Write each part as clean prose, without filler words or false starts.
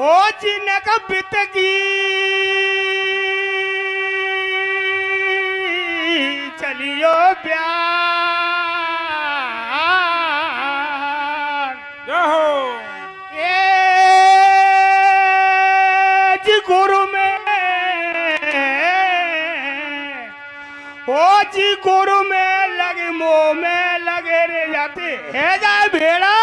ओ जिनक बितगी चलियो प्यार जहो एज गुरु में ओ जी गुरु में लगे मोह में लगे रे जाते है जाए भेड़ा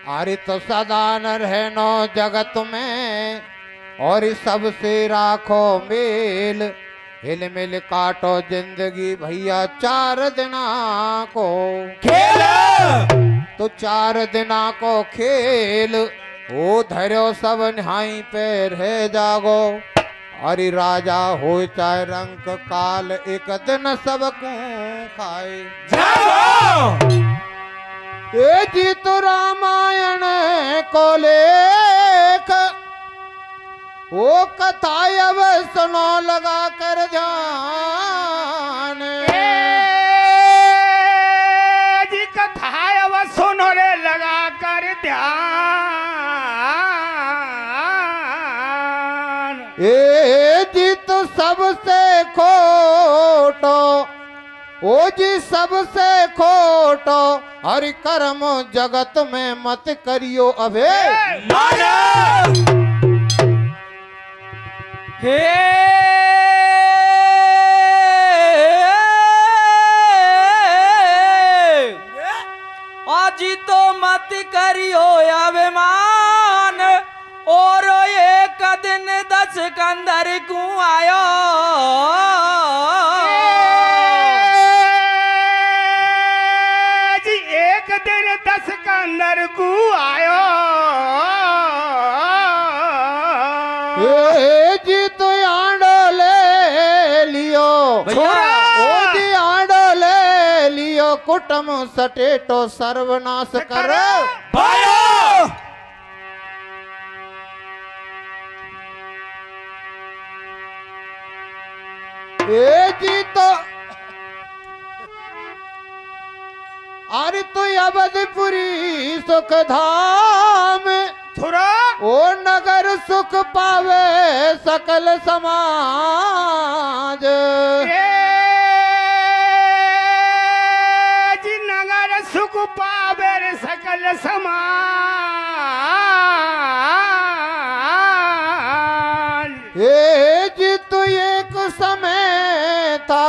अरे तो सदा न रहनो जगत में और इस सबसे राखो मेल हिल मिल काटो जिंदगी भैया 4 दिना को खेल तो 4 दिना को खेल ओ धरो सब निहाई पे रह जागो अरे राजा हो चाहे रंग काल एक दिन सबको खाए जागो ए जी तो रामायण को लेख वो कथा अब सुनो लगा कर ध्यान जी कथा अब सुनो रे लगा कर ध्यान ए जी तो सबसे खोटो ओ जी सबसे खोटो हरि कर्म जगत में मत करियो अभे माना हे आजी तो मत करियो अभिमान और एक दिन 10 कंदर को आयो जी एक दिन 10 कंदर को आयो ए जी तो आंडो ले लियो भैया। ओ जी आंडो ले लियो कुटुम सटेटो सर्वनाश कर भायो ए जी तो अरे तो अवधपुरी सुख धाम थोड़ा ओ नगर सुख पावे सकल समाज जी नगर सुख पावे रे सकल समाज ए जी तो एक समय था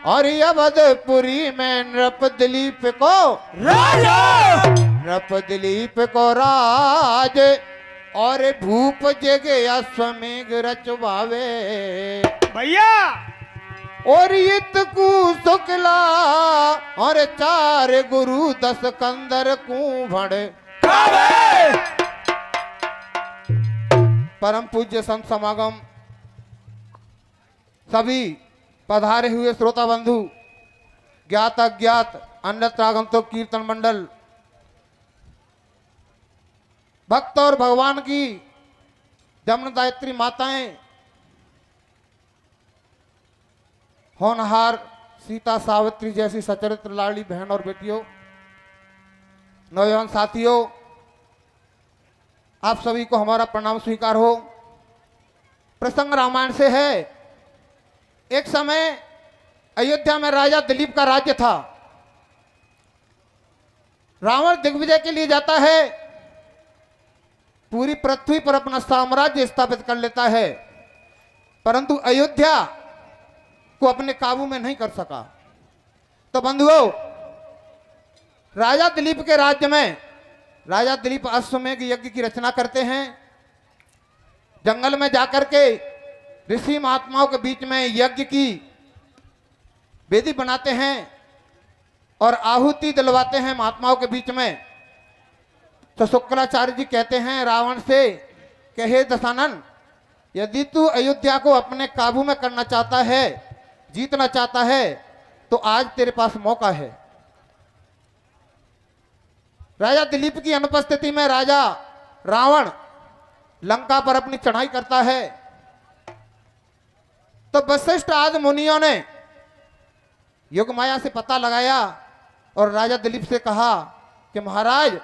और अवधपुरी में नृप दिलीप को राजा नृप दिलीप को राज और भूप जगे अश्वमेघ रचवावे भैया और इतकू शुक्ला और 4 गुरु 10 कंदर कू भड़ कावे परम पूज्य संत समागम सभी पधारे हुए श्रोता बंधु ज्ञात अज्ञात अन्यत्र आगंतुक कीर्तन मंडल भक्त और भगवान की जमनदायत्री माताएं होनहार सीता सावित्री जैसी सचरित्र लाड़ी बहन और बेटियों नौजवान साथियों आप सभी को हमारा प्रणाम स्वीकार हो। प्रसंग रामायण से है। एक समय अयोध्या में राजा दिलीप का राज्य था। रावण दिग्विजय के लिए जाता है, पूरी पृथ्वी पर अपना साम्राज्य स्थापित कर लेता है, परंतु अयोध्या को अपने काबू में नहीं कर सका। तो बंधुओं, राजा दिलीप के राज्य में राजा दिलीप अश्वमेघ यज्ञ की रचना करते हैं। जंगल में जाकर के ऋषि महात्माओं के बीच में यज्ञ की वेदी बनाते हैं और आहुति दिलवाते हैं महात्माओं के बीच में। तो शुक्राचार्य जी कहते हैं रावण से कि हे दशानन, यदि तू अयोध्या को अपने काबू में करना चाहता है, जीतना चाहता है, तो आज तेरे पास मौका है। राजा दिलीप की अनुपस्थिति में राजा रावण लंका पर अपनी चढ़ाई करता है। तो वशिष्ठ आदि मुनियों ने योग माया से पता लगाया और राजा दिलीप से कहा कि महाराज,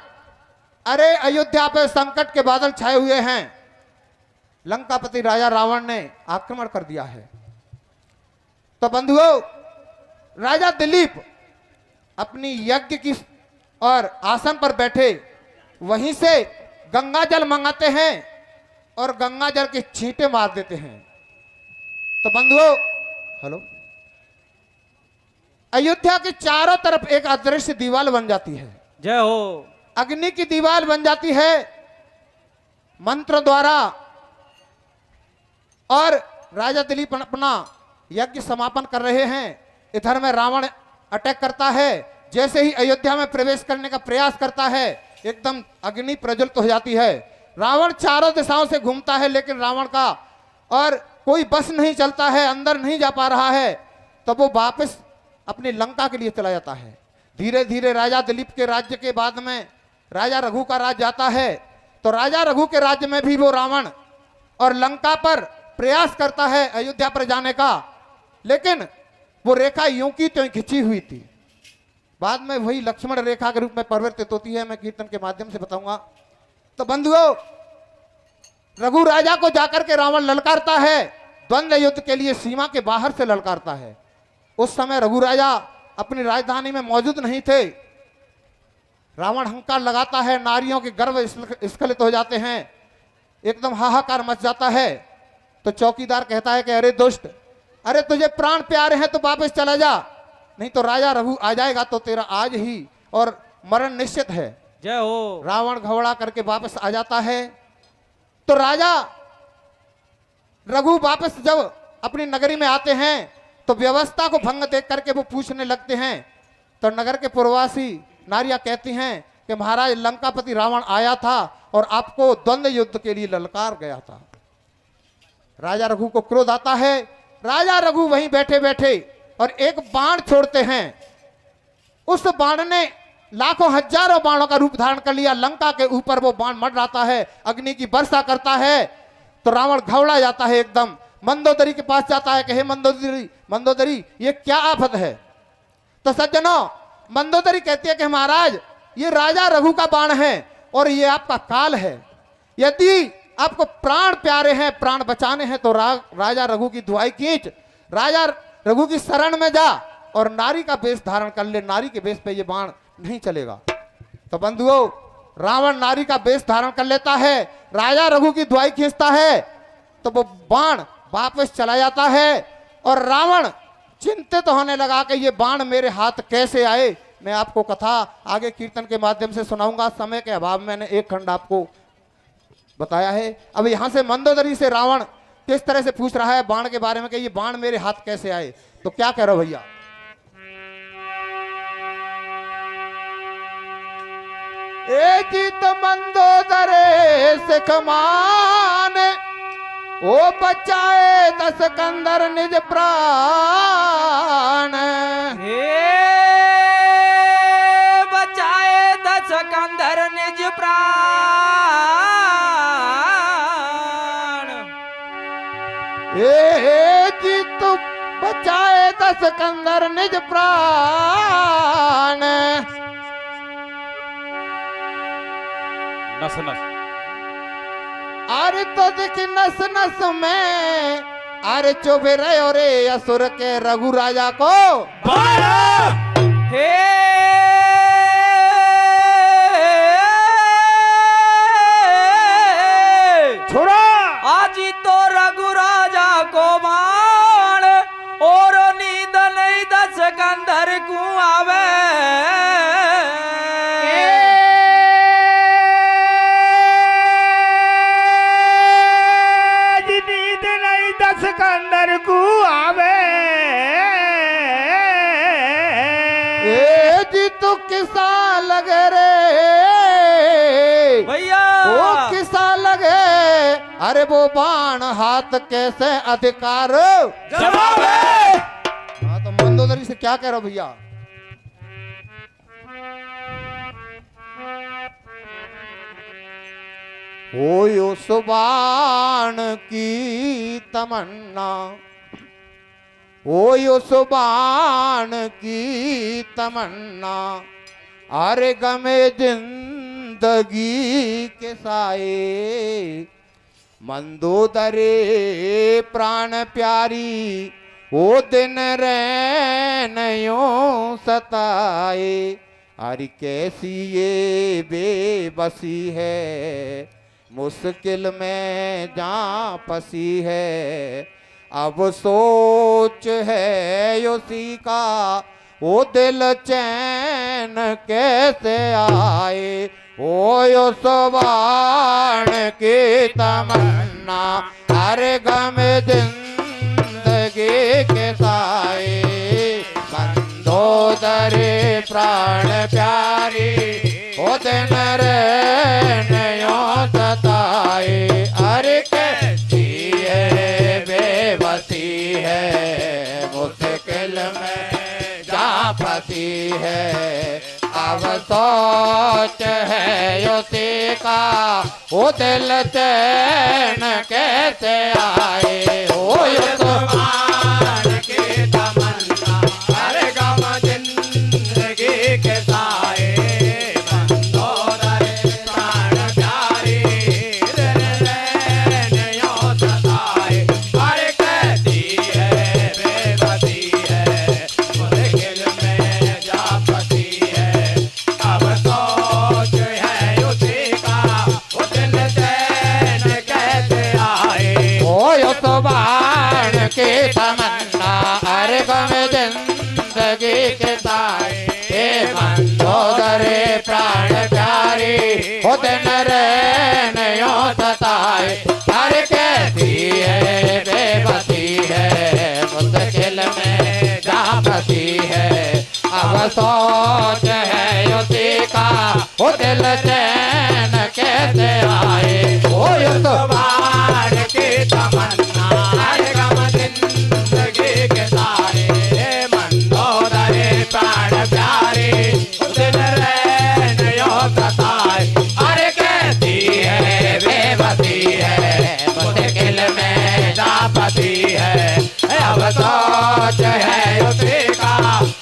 अरे अयोध्या पे संकट के बादल छाए हुए हैं, लंकापति राजा रावण ने आक्रमण कर दिया है। तो बंधुओं, राजा दिलीप अपनी यज्ञ की और आसन पर बैठे वहीं से गंगा जल मंगाते हैं और गंगा जल के छींटे मार देते हैं। तो बंधुओं, हेलो, अयोध्या के चारों तरफ एक अदृश्य दीवार बन जाती है, जय हो। अग्नि की दीवार बन जाती है मंत्र द्वारा, और राजा दिलीप अपना यज्ञ समापन कर रहे हैं। इधर में रावण अटैक करता है। जैसे ही अयोध्या में प्रवेश करने का प्रयास करता है, एकदम अग्नि प्रज्वलित हो जाती है। रावण चारों दिशाओं से घूमता है, लेकिन रावण का और कोई बस नहीं चलता है, अंदर नहीं जा पा रहा है। तब वो वापस अपनी लंका के लिए चला जाता है। धीरे धीरे राजा दिलीप के राज्य के बाद में राजा रघु का राज्य जाता है। तो राजा रघु के राज्य में भी वो रावण और लंका पर प्रयास करता है अयोध्या पर जाने का, लेकिन वो रेखा यूं की त्यों खिंची हुई थी। बाद में वही लक्ष्मण रेखा के रूप में परिवर्तित होती है, मैं कीर्तन के माध्यम से बताऊंगा। तो बंधुओं, रघु राजा को जाकर के रावण ललकारता है, द्वंद्व युद्ध के लिए सीमा के बाहर से ललकारता है। उस समय रघु राजा अपनी राजधानी में मौजूद नहीं थे। रावण हंकार लगाता है, नारियों के गर्भ स्खलित हो जाते हैं, एकदम हाहाकार मच जाता है। तो चौकीदार कहता है कि अरे दुष्ट, अरे तुझे प्राण प्यारे हैं तो वापस चला जा, नहीं तो राजा रघु आ जाएगा तो तेरा आज ही और मरण निश्चित है। जय हो। रावण घबरा करके वापस आ जाता है। तो राजा रघु वापस जब अपनी नगरी में आते हैं तो व्यवस्था को भंग देख करके वो पूछने लगते हैं। तो नगर के पूर्ववासी नारियां कहती हैं कि महाराज, लंकापति रावण आया था और आपको द्वंद्व युद्ध के लिए ललकार गया था। राजा रघु को क्रोध आता है। राजा रघु वहीं बैठे बैठे और एक बाण छोड़ते हैं। उस बाण ने लाखों हजारों बाणों का रूप धारण कर लिया। लंका के ऊपर वो बाण मंडराता है, अग्नि की वर्षा करता है। तो रावण घबरा जाता है, एकदम मंदोदरी के पास जाता है कि हे मंदोदरी, मंदोदरी ये क्या आफत है। तो सज्जनों, मंदोदरी कहती है कि महाराज, ये राजा रघु का बाण है और ये आपका काल है। यदि आपको प्राण प्यारे हैं, प्राण बचाने हैं, तो राजा रघु की दुआई खींच, राजा रघु की शरण में जा और नारी का वेश धारण कर ले। नारी के वेश पे ये बाण नहीं चलेगा। तो बंधुओं, रावण नारी का वेश धारण कर लेता है, राजा रघु की दुआई खींचता है, तो वो बाण वापस चला जाता है। और रावण चिंतित होने लगा कि ये बाण मेरे हाथ कैसे आए। मैं आपको कथा आगे कीर्तन के माध्यम से सुनाऊंगा, समय के अभाव में मैंने एक खंड आपको बताया है। अब यहां से मंदोदरी से रावण किस तरह से पूछ रहा है बाण के बारे में कि ये बाण मेरे हाथ कैसे आए। तो क्या कह रहे हो भैया, ए जीत मंदोदरे से कमान, ओ बचाए दस कंदर निज प्राण। हे बचाए दस कंदर निज प्राण। ए जीत बचाए दस कंदर निज प्राण। नस नस अरे तो देख नस नस में, अरे चुभे रहे रे असुर के रघु राजा को। हे छोड़ो। आज तो रघु राजा को बाण और नींद नहीं दस कंधर को आवे। नींद नहीं दस कंदर को आवे। ए जी तो किसा लगे रे भैया, ओ किसा लगे, अरे वो बाण हाथ कैसे अधिकार। जवाब है। हाँ, तो मंदोदरी से क्या कह रहे हो भैया, हो उस बाण की तमन्ना, ओ उस बाण की तमन्ना, अरे गमे जिंदगी के साए, मंदोदरे प्राण प्यारी, ओ दिन रैनयों सताए। अरे कैसी ये बेबसी है, मुश्किल में जान फंसी है, अब सोच है उसी का, ओ दिल चैन कैसे आए। ओ उस बाण की तमन्ना, अरे गम जिंदगी के साए, मंदोदरी प्राण प्यारी, ओ दिन रैनयों सताए। अरे कैसी है बेबसी है, मुश्किल में जा फंसी है, अब सोच है उसी का, वो दिल चैन कैसे आए। ओ बाण की तमन्ना, अरे गम जिंदगी के साए, मंदोदरी प्राण प्यारी, दिल रैनयों सताए। अरे कैसी है बेबसी है, मुश्किल में जा फंसी है, अब सोच है उसी का, वो दिल चैन कैसे आए। ओ तो बाण की तमन्ना, अरे गम जिंदगी के साए, मंदोदरी प्राण प्यारी, ओ दिन रैनयों सताए। अरे कैसी है बेबसी है, मुश्किल में जा फंसी है, अब सोच है उसी का, ओ दिल चैन कैसे आए। ओ तो बाण की तमन्ना, अरे गम जिंदगी के साए, मंदोदरी प्राण प्यारी, दिन रैनयों सताए। अरे कैसी है बेबसी है, मुश्किल में जा फंसी है, अब सोच है उसी का,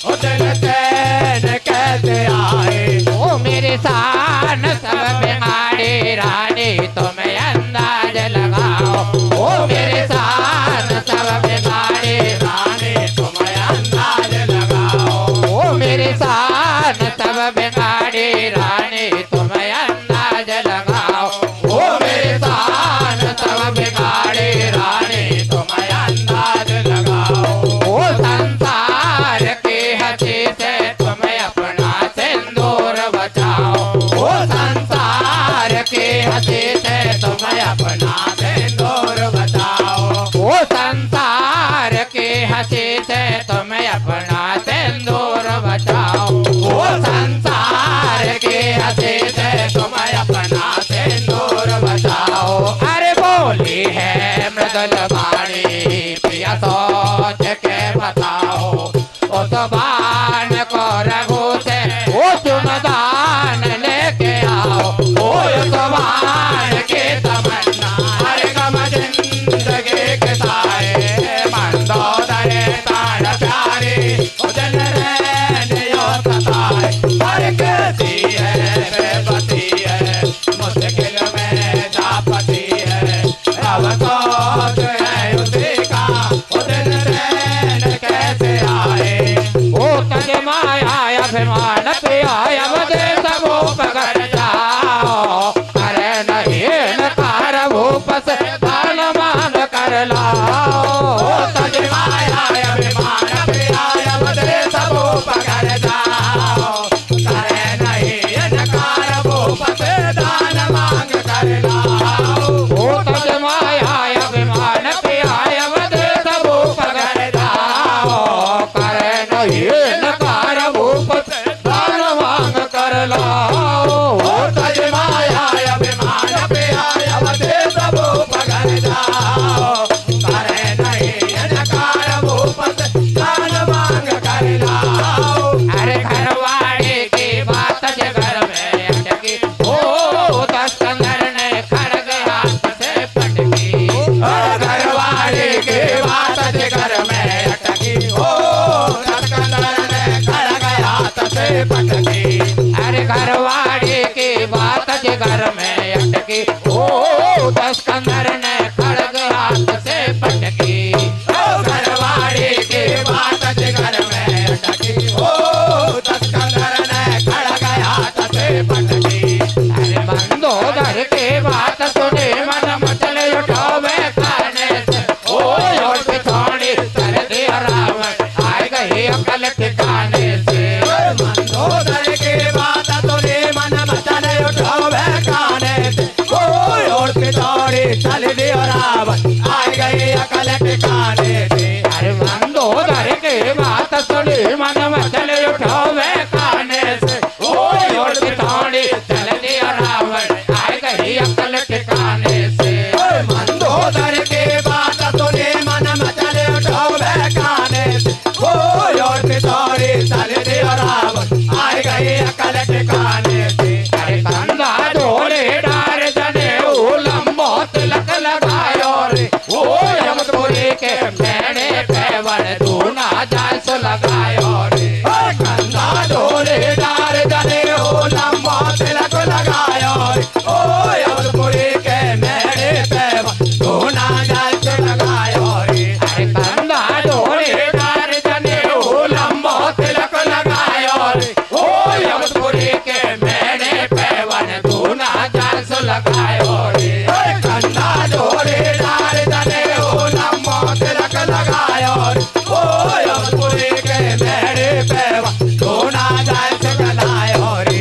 वो दिल चैन कैसे आए। ओ मेरे शान सब बिगाड़ी रानी, तुम अंदाज लगाओ। ओ मेरे शान सब बिगाड़ी रानी तुम अंदाज लगाओ। ओ मेरे शान सब बिगाड़ी रानी, तुम अंदाज लगाओ। ओ मेरे शान सब बिगाड़ी रानी तुम अंदाज लगाओ। ओ संसार की हंसी से तुम अपना सिंदूर बचाओ। ओ संसार की हंसी से तुम अपना सिंदूर बचाओ। ओ संसार की हंसी से तुम अपना सिंदूर बचाओ। ओ संसार की हंसी से तुम अपना सिंदूर बचाओ। अरे बोली है मृदुल वाणी, प्रिया सोच के बताओ। उस बाण को रघु से वो चुनदान लेके आओ। ओ उस बाण की तमन्ना, अरे गम जिंदगी के साए, मंदोदरी प्राण प्यारी, ओ दिन रैनयों सताए। अरे कैसी है बेबसी है, मुश्किल में जा फंसी है, अब सोच है उसी का, ओ दिन रैन कैसे आए। ओ तज माया अभिमान पिया बदे सबो पकड़ जाओ। अरे नहीं नकार भूप से दान मान कर लाओ। ओ तज माया अभिमान प्रिया बदले सबो पकड़ जाओ। करे नहीं नकार भूप से दान मांग कर लाओ। ओ तज माया अभिमान पिया बदे सबो पकड़ जाओ। करे नहीं नकार भूप से दान मांग कर लाओ। ओ तज माया अभिमान प्रिया बदले सबो पकड़ जाओ। करे नहीं नकार भूप से दान मांग कर लाओ। अरे घरवाड़े की बात जगर में अटकी, ओ दस्तंगर ने खड़ग हाथ से पटकी। घरवाले के बात घर में अटकी, काने से। अरे मंदोदर की बात सुनी मन मचल उठावे काने से। ओए ओढ़ के थोड़ी चल दिया रावण आए गई अकल ठिकाने से। मंदोदर की बात सुनी मन मचल उठावे काने से। ओए ओढ़ के थोड़ी चल दिया रावण आए गई अकल ठिकाने से। अरे कंधा डोले डार जने लंबो तिलक लगायो रे। ओ यमपुरी के मैंने पैवन दूना जास लगायो रे। कंधा डोले डार जने लंबो तिलक लगायो रे। ओ यमपुरी के मैंने पैवन दूना जास लगायो रे। अरे कंधा डोले डार जने लंबो तिलक लगायो रे। ओ यमपुरी के मैंने पैवन दूना जास लगायो रे। कंधा डोले डार जने लंबो तिलक लगायो रे। ओ यमपुरी के मैंने पैवन दूना जास लगायो रे।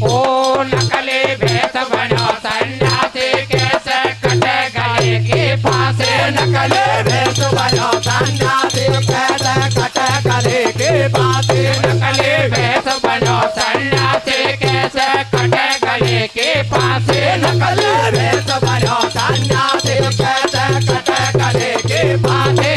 ओ नकली भेष बनो सन्यासी कैसे कटे गले की फांसी। नकली भेष बनो सन्यासी कैसे कटे गले की फांसी। नकली भेष बनो सन्यासी कैसे कटे गले की फांसी। नकली भेष बनो सन्यासी कैसे कटे गले की फांसी।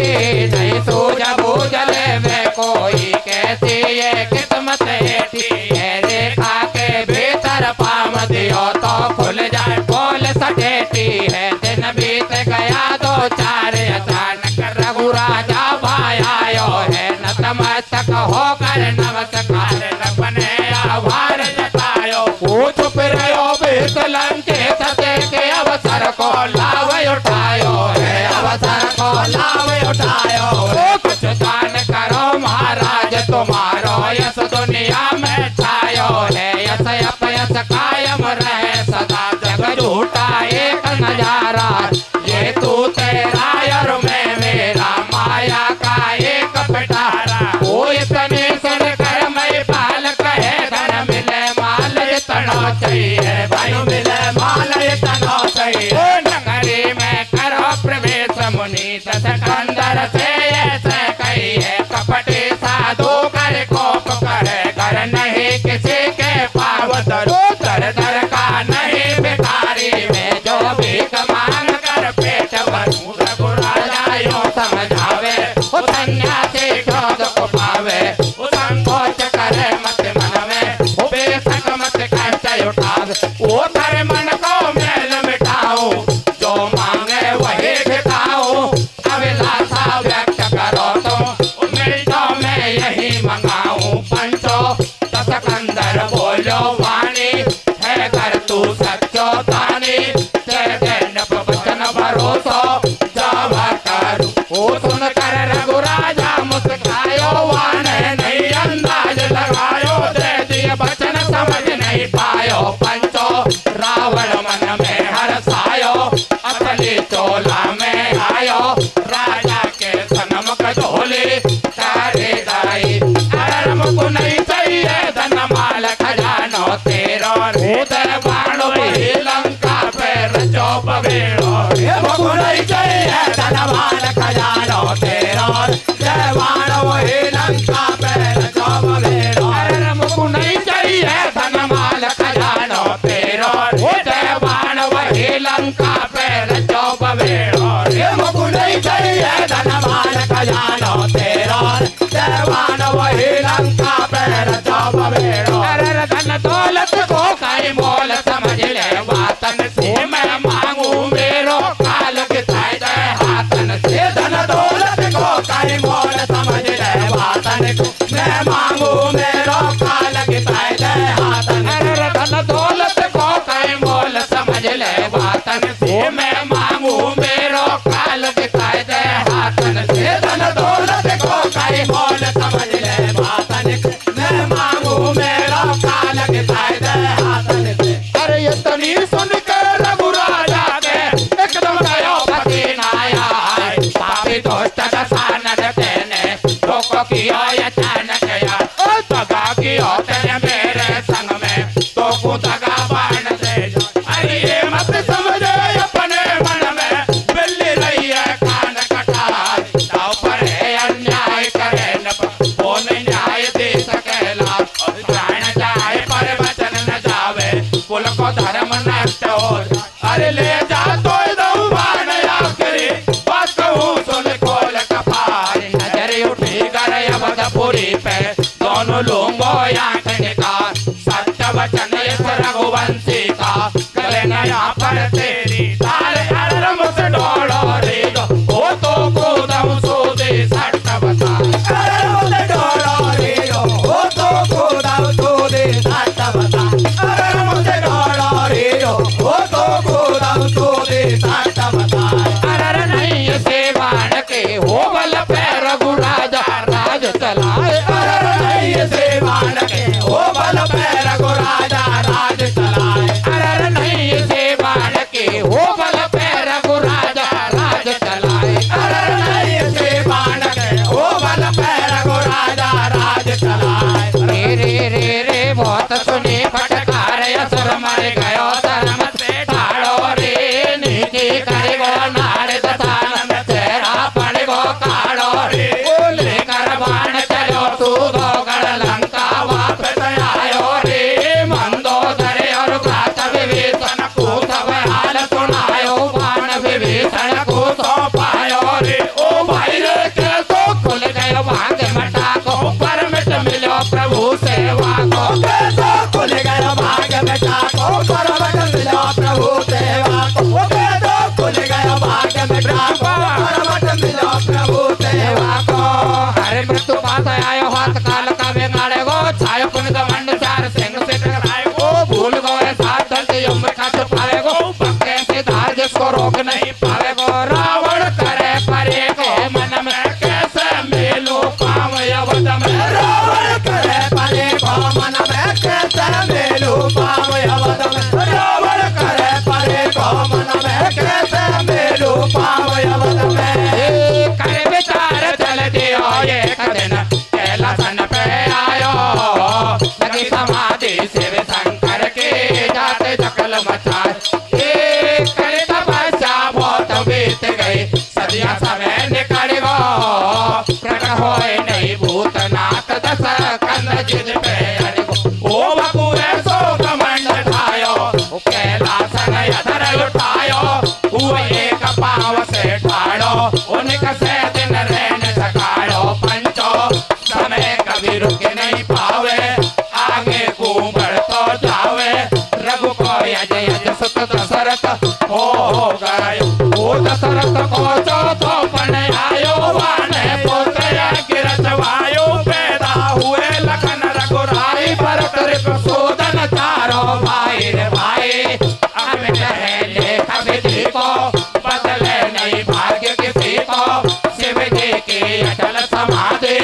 नहीं सूझ बूझ ले वे कोई कैसी ये किस्मत हेठी। ये रेखा के भीतर पाम दियो तो खुल जाए बोल सटेटी है। दिन बीत गया दो चार अचानक रघुराजा भाई आयो है। नतमस्तक होकर नमस्कार न बने आभार जतायो। वो चुप रहो बीत लंके सते के अवसर को लाभ उठायो है। अवसर को लाभ उठायो है। कुछ दान करो महाराज तुम्हारो यश दुनिया में छायो है। यश अपयश कायम रहे सदा जग झूठा एक नजारा। ये तू तेरा और मैं मेरा माया का एक पिटारा। वो इतने सुन कर मैं पाल कहे धन मिले माल इतना चाहिए। भाई मिले माल इतना चाहिए। नगरी में करो प्रवेश मुनि सिकंदर से ऐसे कहिए। कपटी साधु कर कोप करे कर नहीं किसी के पाव दरो। दर दर का नहीं भिखारी में जो भी मांग कर पेट भरूं। रघुराजा यूं समझावे वो सन्यासी क्रोध को पावे। वो संकोच करे मत मन में वो बेशक मत कष्ट उठावे। वो कर मन को मैल मिटाओ जो मांगे वही भिखाओ। अभिलाषा व्यक्त करो तुम मिल तो मैं यही मंगाऊं। पंचो सिकंदर बोलो वाणी है कर तू सच्चो दानी। तेरे वचन भरोसो जब करूं। वो सुन कर रघुराजा मुस्कायो वाने नहीं अंदाज लगायो। दे दिए वचन समझ नहीं पायो। पंचो रावण मन में हर्षायो असली चोला में आयो। राजा के सनमुख ढोली तारे दाई। अरे मुझको नहीं चाहिए धन माल खजानो तेरो। हृदय बाणो वही लंका पे रचो बबेड़ो। मुझको नहीं चाहिए धन माल खजानो तेरो। जय बाणो वही लंका पे रचो बबेड़ो। अरे मुझको नहीं चाहिए धन माल खजानो तेरो। जय बाणो वही लंका पे रचो बबेड़ो। मुझको नहीं चाहिए धन माल खजानो तेरो। जय बाणो वही लंका पे रचो बबेड़ो। अरे धन दौलत को कई मोल समझ ले वातन से मैं मांगू मेरो काल किताए दे हाथन से। धन दौलत को कई मोल समझ ले वातन को मैं मांगू मेरो काल किताए दे हाथन। अरे धन दौलत को कई मोल समझ ले वातन से मैं मांगू मेरो काल किताए दे हाथन से। धन दौलत को कई मोल समझ ले वातन मैं मांगू मेरो काल किताए दे हाथन से। अरे ये तनी सुन कर रघुराजा के एकदम गयो पसीना आए। पापी दोस्त दशानन तेने रोको किया अचानक यार। दगा किया तेने मेरे संग में तो को दगा बाण दे। अरे ये मत समझे अपने मन में बिल्ली रही है कान कटार। पास आयो हाथ काल का बेंगाड़े गो छायो पुन गमंड चार सिंह से टकराए गो भूल गए साथ धरती उम्र का छुपावे गो पक्के से धार जिसको रोक नहीं पावे गो रावण करे परे को मन में कैसे मेलू पाव अवध में रावण करे परे को मन में कैसे मेलू पाव अवध में रावण करे परे को मन में कैसे मेलू पाव अवध में करे विचार चल दियो एक दिन कैलासन पे आयो लगी समाधि शिव शंकर के जाते जकल मचाए करे तपस्या बहुत बीत गई सदिया समय निकल गो प्रकट होए नहीं भूतनाथ दस कंद जिद पे ओ बकुरे सो कमंड ठायो कैलासन अधर उठायो हुए एक पाव से ठाड़ो उनका से दिन रहने सकाड़ो पंचो समय कभी रुक नहीं पावे आगे घूमड़ तो जावे रघु को यज यज सुत दशरथ हो गयो ओ दशरथ को चौथो पण आयो वाने पुत्र गिरच वायो पैदा हुए लखन रघुराई भरत रिपुसूदन चारो भाई रे भाई अब टहले कभी देखो बदले नहीं भाग्य किसी को शिव जी की अटल समाधि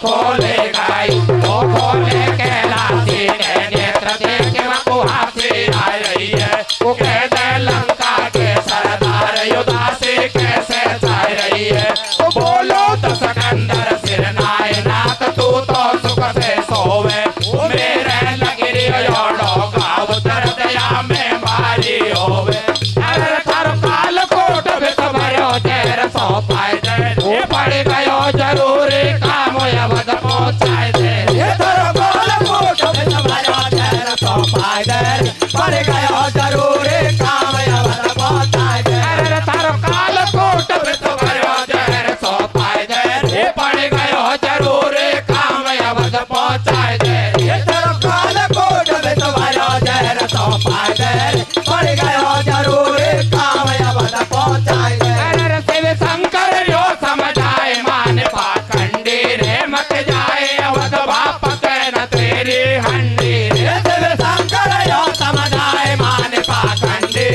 खोले गई वो खोले कैलाशी ने नेत्र देखे वकुहासी आ रही है वो कह दे लंका के सरदार युदासी कैसे जा रही है वो बोलो दस कंदर सिर नाथ तू तो सुख से सोवे मेरे लगी योड़ो गाव दर्दया में भारी होवे अरे थर काल कोट बित भरो तेर सो पाए दे वो पड़ गयो जरूरी काम अवध पहुंचाए दे ये थर काल कोट बित भरो तेर सो पाए दे पड़ गयो जरूरी काम अवध पहुंचाए दे अरे थर काल कोट बित भरो तेर सो पाए दे ये पड़ गयो जरूरी काम अवध पहुंचाए दे ये थर काल कोट बित भरो तेर सो पाए दे पड़ गयो जरूरी काम अवध पहुंचाए दे अरे शिव शंकर यो समझाए मान पाखंडी रे मत जाए अवध बाप न तेरी हंडी रे शिव शंकर यो समझाए मान पाखंडी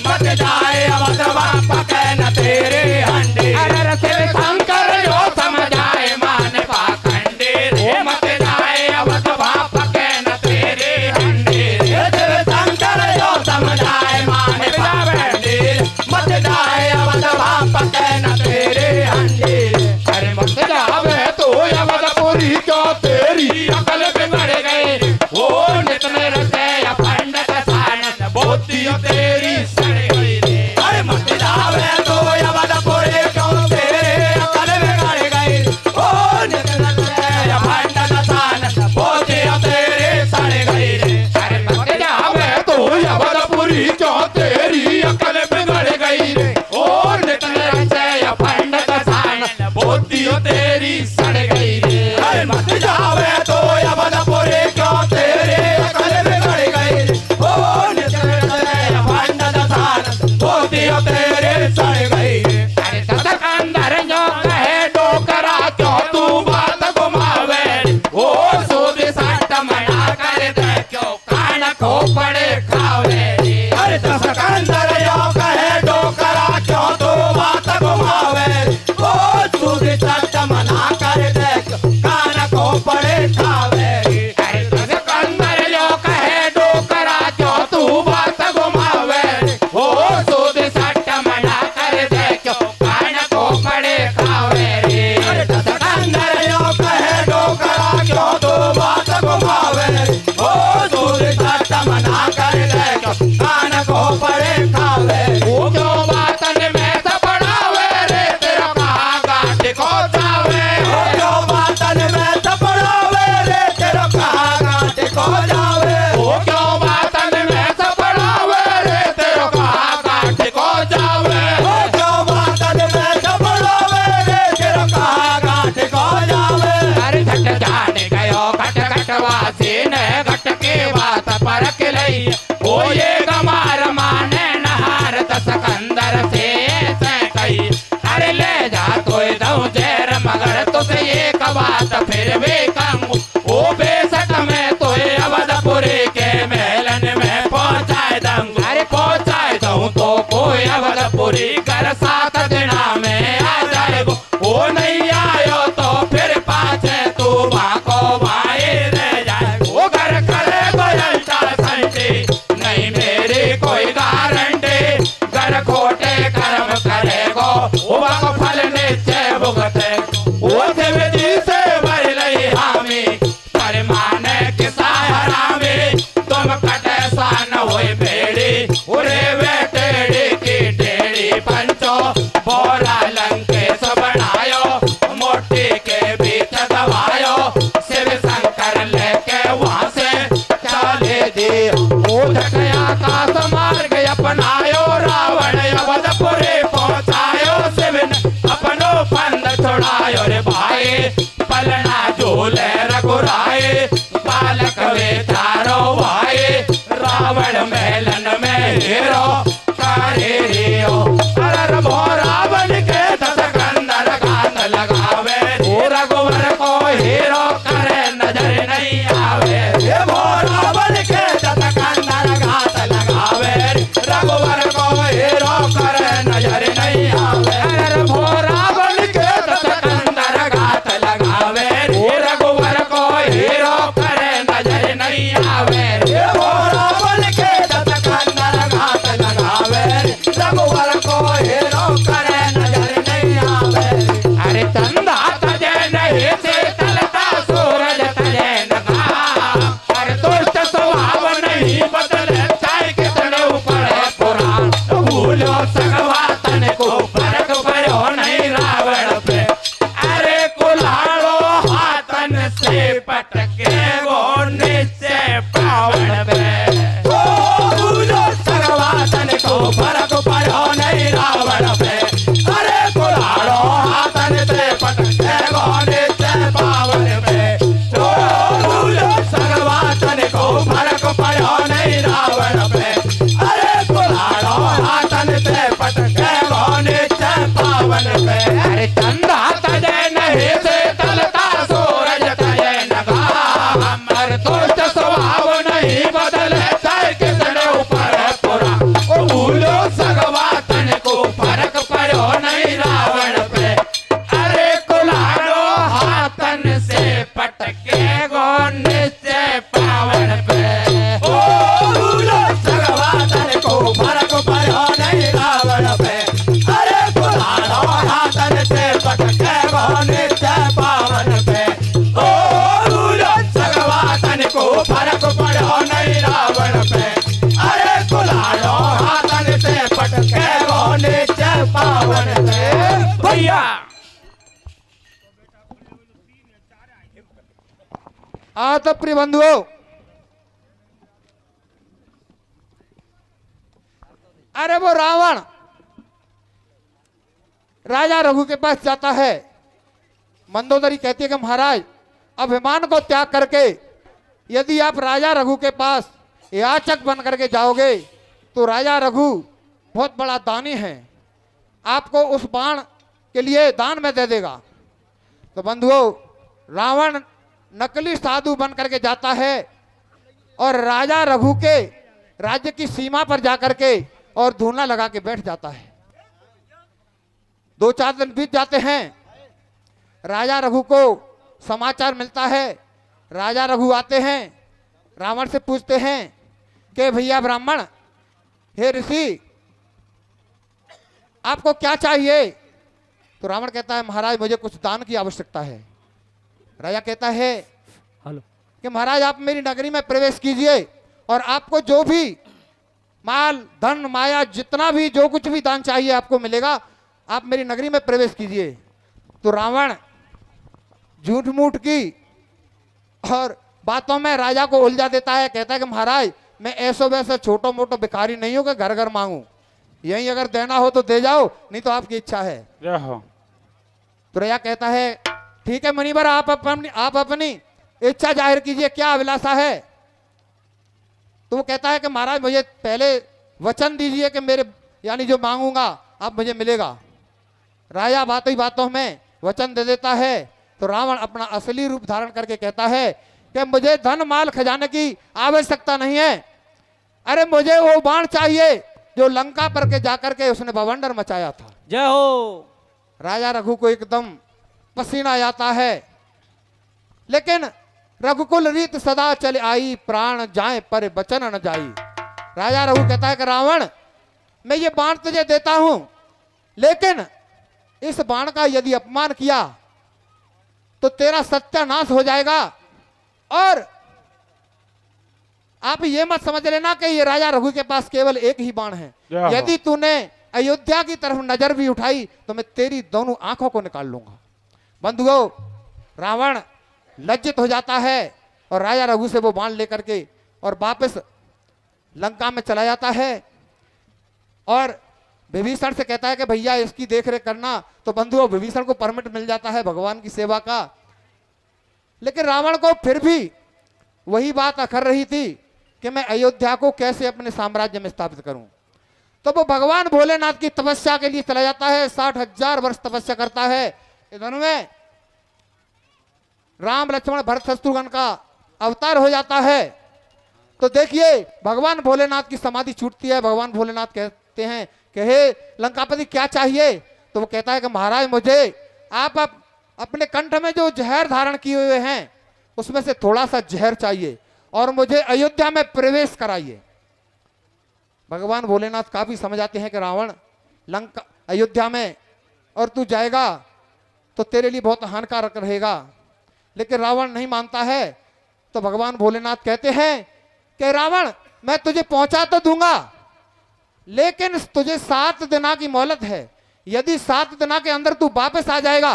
मत जाए अवध बाप न तेरी हंडी अरे शिव शंकर यो समझाए मान पाखंडी रे मत जाए अवध बाप न तेरी हंडी रे शिव शंकर यो समझाए मान पाखंडी मत जाए अवध बाप न तेरी हंडी अरे मत जावे तो अवधपुरी क्यों तेरी अकल बिगड़ गई ओ नितने रसे अखंड कसान बुद्धि तेरी सड़ गई रे अरे मत जावे तो अवधपुरी क्यों तेरी अकल बिगड़ गई ओ नितने रसे अखंड कसान बुद्धि तेरी सड़ गई रे अरे मत जावे तो अवधपुरी क्यों तेरी अकल बिगड़ गई रे ओ नितने रसे अखंड कसान बुद्धि तेरी सड़ गई रे अरे मत जावे तो अवधपुरी क्यों तेरी अकल बिगड़ गई रे ओ नितने रसे अखंड कसान बुद्धि तेरी सड़ गई रे अरे तत अंदर जो कहे डोकरा क्यों तू बात घुमावे ओ सूद सट मना कर दे क्यों कान को पड़े खावे रे अरे तत अंदर जो कहे डोकरा क्यों तू बात घुमावे ओ सूद सट मना कर दे क्यों कान को पड़े खावे रे अरे तत अंदर जो कहे डोकरा क्यों तू बात घुमावे ओ सूद सट मना कर दे क्यों कान को पड़े खावे रे अरे तत अंदर जो कहे डोकरा क्यों तू बात घुमावे ओ सूद सट मना कर दे क्यों कान को पड़े खावे वो क्यों बातन में थपड़ावे रे तेरा कहा गांठ को जावे वो क्यों बातन में थपड़ावे रे तेरा कहा गांठ को जावे वो क्यों बातन में थपड़ावे रे तेरा कहा गांठ को जावे वो क्यों बातन में थपड़ावे रे तेरा कहा गांठ को जावे अरे झट जान गयो घट घटवासी ने घट के बात परख लई ओ ये गमार माने नहार दस कंदर से कई अरे ले जा तो दऊ जेर मगर तुझे एक बात फिर फिर भी कंगू ओ बेशक मैं तो अवधपुरी के मेलन में पहुंचाए दूं, अरे पहुंचाए दूं तो कोई अवधपुरी कर 7 दिना में आ जाए वो नहीं आयो तो फिर पाछे तू भाको भाई रह जाए वो घर करे गोयलटा संटी नहीं मेरी कोई गारंटी घर खोटे कर्म करेगो वो फल नीचे भुगते वो विधि से भर लई हामी पर माने किसा हरामी तुम कटे सान होई बेड़ी उरे बेटेड़ी की टेड़ी पंचो बोरा लंकेश बनायो मोटी के बीच दबायो शिव शंकर लेके वहां से चले दी उठ गया आकाश मार्ग अपनायो रावण अवधपुरी पहुंचायो शिव ने अपनो फंद छुड़ायो रे भाई पलना झूले रघुराए बालक वे चारो भाई रावण मेलन में हीरो करे रियो अरर भो रावण के 10 कंदर गान लगावे ओ रघुवर को हीरो करे नजर नहीं आवे ये भो रावण के 10 कंदर घात लगावे रघुवर को हीरो करे नजर नहीं आवे अरर भो रावण के 10 कंदर घात लगावे रघुवर को हीरो करे नजर नहीं आवे ये भो रावण के 10 कंदर घात लगावे रघुवर को हीरो करे नजर नहीं आवे अरे चंदा तजे नहीं से तलता सूरज तजे नगा अरे दुष्ट स्वभाव नहीं बदले चाहे कितने ऊपर है पुराण भूलो सगवा तन को फर्क पड़ो नहीं रावण पे अरे कुल्हाड़ो हाथन से पटके वो नीचे पावन पे ओ भूलो सगवा तन को फर्क पड़ो नहीं रावण पे अरे कुल्हाड़ो हाथन से पटके वो नीचे पावन पे ओ भूलो सगवा तन को फर्क पड़ो नहीं रावण पे अरे कुल्हाड़ो हाथन से पटके वो नीचे पावन पे अरे चंदा तजे नहीं से तलता सूरज तजे नगा हमर दुष्ट स्वभाव नहीं बदले चाहे कितने ऊपर है पूरा ओ भूलो सगवा तन को फर्क पड़ो नहीं रावण पे अरे कुल्हाड़ो हाथन से पटके गो नीचे पावन पे ओ भूलो सगवा तन को फर्क पड़ो नहीं रावण पे अरे कुल्हाड़ो हाथन से पटके गो नीचे पावन पे ओ भूलो सगवा तन को फर्क पड़ो नहीं रावण पे अरे कुल्हाड़ो हाथन से पटके गो नीचे पावन पे भैया तो प्रिय बंधुओं, अरे वो रावण राजा रघु के पास जाता है। मंदोदरी कहती है कि महाराज अभिमान को त्याग करके यदि आप राजा रघु के पास याचक बन करके जाओगे तो राजा रघु बहुत बड़ा दानी है, आपको उस बाण के लिए दान में दे देगा। तो बंधुओं, रावण नकली साधु बन करके जाता है और राजा रघु के राज्य की सीमा पर जाकर के और धूना लगा के बैठ जाता है। 2-4 दिन बीत जाते हैं, राजा रघु को समाचार मिलता है। राजा रघु आते हैं, रावण से पूछते हैं कि भैया ब्राह्मण, हे ऋषि, आपको क्या चाहिए? तो रावण कहता है महाराज मुझे कुछ दान की आवश्यकता है। राजा कहता है कि महाराज आप मेरी नगरी में प्रवेश कीजिए और आपको जो भी माल धन माया जितना भी जो कुछ भी दान चाहिए आपको मिलेगा, आप मेरी नगरी में प्रवेश कीजिए। तो रावण झूठ मूठ की और बातों में राजा को उलझा देता है। कहता है कि महाराज मैं ऐसो वैसे छोटो मोटो भिखारी नहीं हूं कि घर घर मांगू, यही अगर देना हो तो दे जाओ, नहीं तो आपकी इच्छा है। तो राजा कहता है ठीक है मुनिवर, आप अपनी इच्छा जाहिर कीजिए, क्या अभिलाषा है? तो वो कहता है कि महाराज मुझे पहले वचन दीजिए कि मेरे यानी जो मांगूंगा आप मुझे मिलेगा। राजा बातों ही बातों में वचन दे देता है। तो रावण अपना असली रूप धारण करके कहता है कि मुझे धन माल खजाने की आवश्यकता नहीं है, अरे मुझे वो बाण चाहिए जो लंका पर के जाकर के उसने बवंडर मचाया था। जय हो। राजा रघु को एकदम पसीना आता है, लेकिन रघुकुल रीत सदा चल आई, प्राण जाए पर बचन न जाई। राजा रघु कहता है कि रावण, मैं ये बाण तुझे देता हूं, लेकिन इस बाण का यदि अपमान किया तो तेरा सत्यानाश हो जाएगा। और आप ये मत समझ लेना कि ये राजा रघु के पास केवल एक ही बाण है, यदि तूने अयोध्या की तरफ नजर भी उठाई तो मैं तेरी दोनों आंखों को निकाल लूंगा। बंधुओं, रावण लज्जित हो जाता है और राजा रघु से वो बाण लेकर के और वापस लंका में चला जाता है और विभीषण से कहता है कि भैया इसकी देखरेख करना। तो बंधुओं, विभीषण को परमिट मिल जाता है भगवान की सेवा का, लेकिन रावण को फिर भी वही बात अखर रही थी कि मैं अयोध्या को कैसे अपने साम्राज्य में स्थापित करूं। तो वो भगवान भोलेनाथ की तपस्या के लिए चला जाता है, 60,000 वर्ष तपस्या करता है। इधर में राम लक्ष्मण भरत शत्रुघ्न का अवतार हो जाता है। तो देखिए, भगवान भोलेनाथ की समाधि छूटती है। भगवान भोलेनाथ कहते हैं कि हे लंकापति, क्या चाहिए? तो वो कहता है कि महाराज, मुझे आप अपने कंठ में जो जहर धारण किए हुए हैं उसमें से थोड़ा सा जहर चाहिए और मुझे अयोध्या में प्रवेश कराइए। भगवान भोलेनाथ काफी समझाते हैं कि रावण, लंका अयोध्या में और तू जाएगा तो तेरे लिए बहुत हानिकारक रहेगा, लेकिन रावण नहीं मानता है। तो भगवान भोलेनाथ कहते हैं कि रावण, मैं तुझे पहुंचा तो दूंगा, लेकिन तुझे 7 दिन की मोहलत है। यदि 7 दिन के अंदर तू वापस आ जाएगा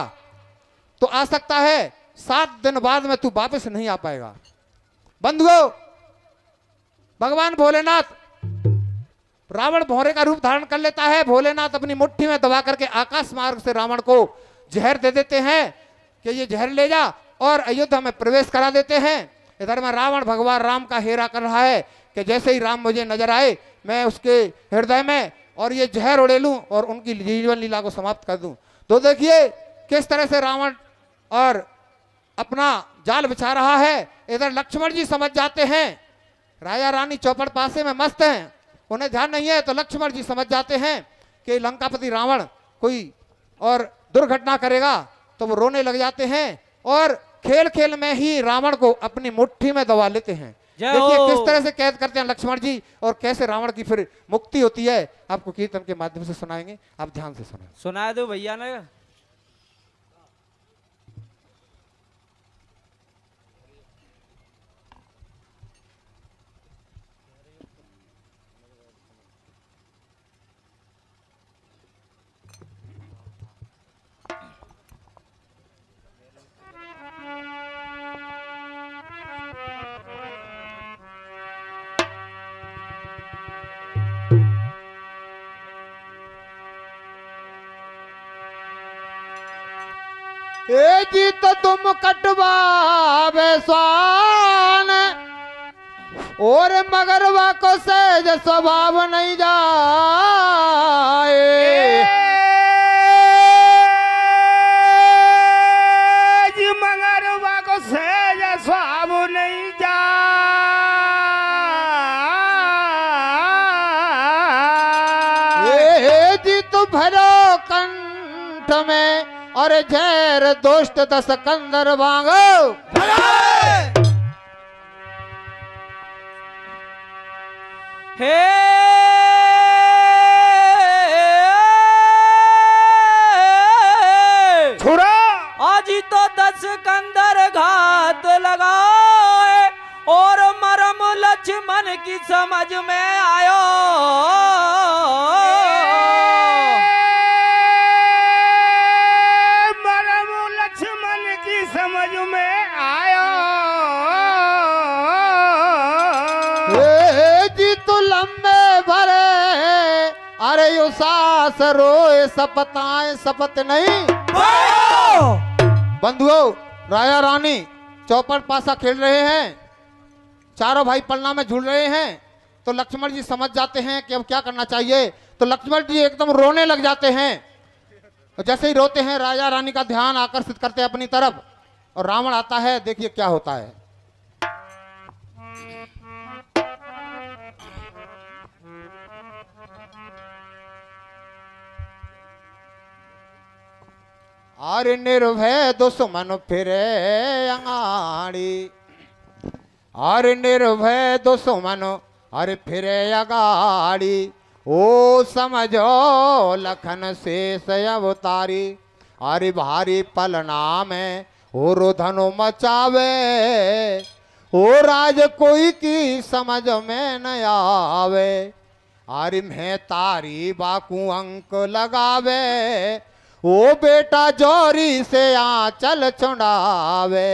तो आ सकता है 7 दिन बाद में तू वापस नहीं आ पाएगा। बंधुओं, भगवान भोलेनाथ, रावण भौरे का रूप धारण कर लेता है। भोलेनाथ अपनी मुट्ठी में दबा करके आकाश मार्ग से रावण को जहर दे देते हैं कि ये जहर ले जा, और अयोध्या में प्रवेश करा देते हैं। इधर में रावण भगवान राम का हेरा कर रहा है कि जैसे ही राम मुझे नजर आए मैं उसके हृदय में और ये जहर उड़े लूं और उनकी जीवन लीला को समाप्त कर दूं। तो देखिए किस तरह से रावण और अपना जाल बिछा रहा है। इधर लक्ष्मण जी समझ जाते हैं, राजा रानी चौपड़ पासे में मस्त हैं, उन्हें ध्यान नहीं है। तो लक्ष्मण जी समझ जाते हैं कि लंकापति रावण कोई और दुर्घटना करेगा, तो वो रोने लग जाते हैं और खेल खेल में ही रावण को अपनी मुट्ठी में दबा लेते हैं। देखिए किस तरह से कैद करते हैं लक्ष्मण जी और कैसे रावण की फिर मुक्ति होती है। आपको कीर्तन के माध्यम से सुनाएंगे, आप ध्यान से सुनाएं। सुना दो भैया ने। ए जी तो तुम कटवावे स्वान और मगरवा को सहज स्वभाव नहीं जाए। जी मगरवा को सहज स्वाब नहीं जा। ए जी तो भरो कंठ में और झैर दोस्त 10 कंदर वांगो। हे छुरा आज तो 10 कंदर घात लगाए और मरम लक्ष्मण की समझ में आयो। समझ में आया जी तो लंबे भरे अरे यो सास रोए सपताएं सपत नहीं। बंधुओं, राजा रानी चौपड़ पासा खेल रहे हैं, चारों भाई पलना में झूल रहे हैं। तो लक्ष्मण जी समझ जाते हैं कि अब क्या करना चाहिए। तो लक्ष्मण जी एकदम रोने लग जाते हैं। जैसे ही रोते हैं राजा रानी का ध्यान आकर्षित करते हैं अपनी तरफ और रावण आता है। देखिए क्या होता है। आरे निर्भय दुश्मन फिरे अंगाड़ी, आरे निर्भय दुश्मन अरे फिरे अगाड़ी। ओ समझो लखन शेष अवतारी, अरे भारी पलना में ओ रोधन मचावे। ओ राज कोई की समझ में न आवे, अरे मैं तारी बाकू अंक लगावे। ओ बेटा जोरी से आंचल छुड़ावे,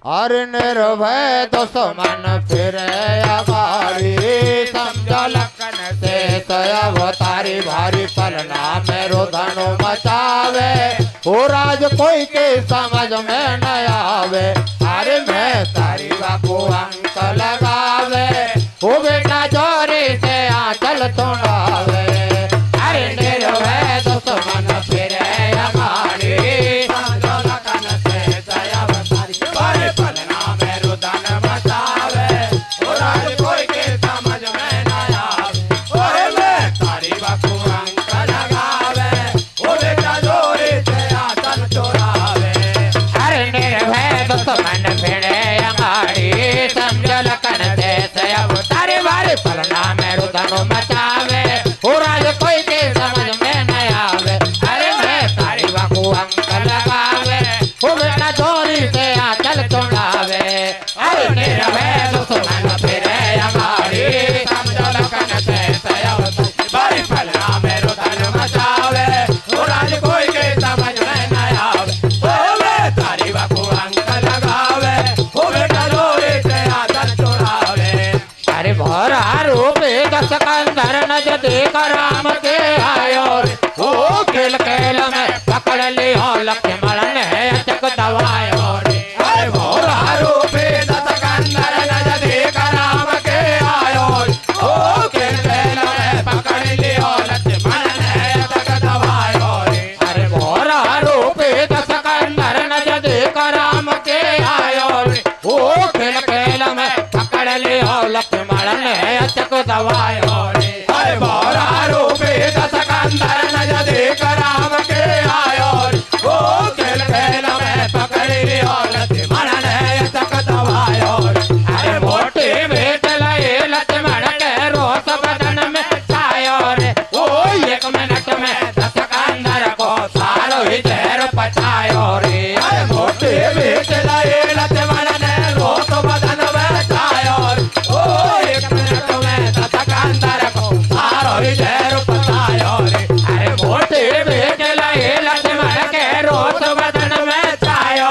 अरे निर्भय दुश्मन फिरे अगाड़ी। समझो लखन से अवतारी, भारी पलना में रोदन मचावे। ओ राज कोई के समझ में न आवे, अरे मैं तारी बाबू अंक लगावे। ओ बेटा जोरी से आंचल छुड़ावे, अरे निर्भय दुश्मन फिरे अगाड़ी। समझो लखन से अवतारी, भारी पलना में रोदन मचावे। ओ राज कोई के समझ में न आवे, अरे मैं तारी बाबू अंक लगावे। ओ बेटा जोरी से आंचल छुड़ावे, अरे निर्भय दुश्मन फिरे अगाड़ी। समझो लखन से अवतारी, भारी पलना में रोदन मचावे। ओ राज कोई के समझ में न आवे, अरे मैं तारी बाबू अंक लगावे। ओ बेटा जोरी से आंचल छुड़ावे, अरे निर्भय दुश्मन फिरे अगाड़ी। समझो लखन से अवतारी, भारी पलना में रोदन मचावे। ओ राज कोई के समझ में न आवे, ओ मैं तारी बाबू अंक लगावे। ओ बेटा जोरी से आंचल छुड़ावे, अरे भोरा रूप दस कंधर नज देख राम के आयो। ओ खेल खेल में पकड़ लियो लक्ष्मण ने अचक दवायो। अरे भोरा रूप दस कंधर नज देख राम के आयो। ओ खेल खेल में पकड़ लियो लक्ष्मण ने अचक दवायो। अरे भोरा रूप दस कंधर नज देख राम के आयो। ओ खेल खेल में पकड़ लियो लक्ष्मण ने अचक दवायो। अरे भोरा रूप दस कंधर नज देख राम के आयो। ओ खेल खेल में पकड़ लियो लक्ष्मण ने अचक दवायो। अरे मोटी भेट लए लक्ष्मण के रोष बदन में छायो रे। ओ एक मिनट में दस कंधर को सारो ही जहर पचायो रे। अरे मोटी भेट लए लक्ष्मण ने रोष बदन में छायो रे। ओ एक मिनट में दस कंधर को सारो ही जहर पचायो रे। अरे मोटी भेट लए लक्ष्मण के रोष बदन में छायो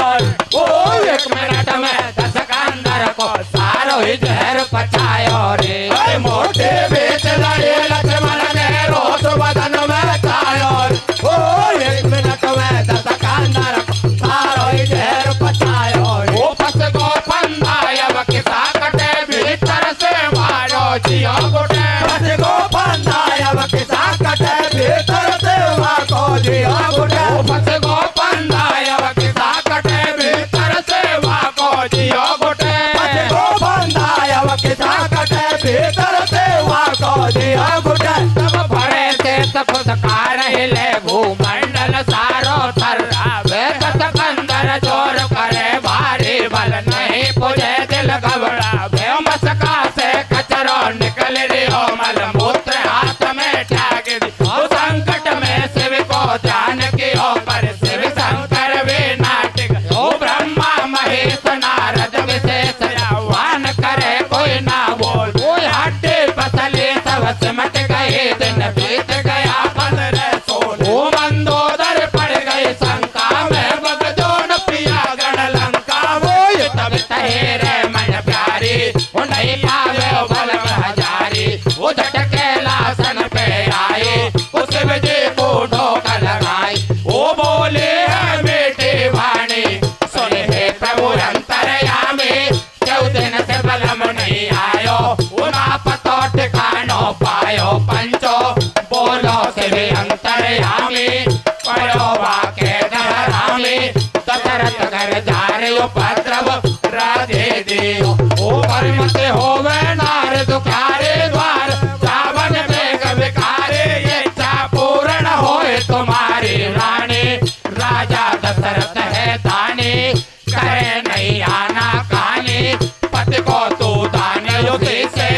जारे उपद्रव राधे दियो ऊपर मत होवे नार दुखारे द्वार जावन बेग विकारे ये इच्छा पूर्ण होए तुम्हारी रानी राजा दशरथ है दानी करे नहीं आना कानी पति को तू दान युद्धि से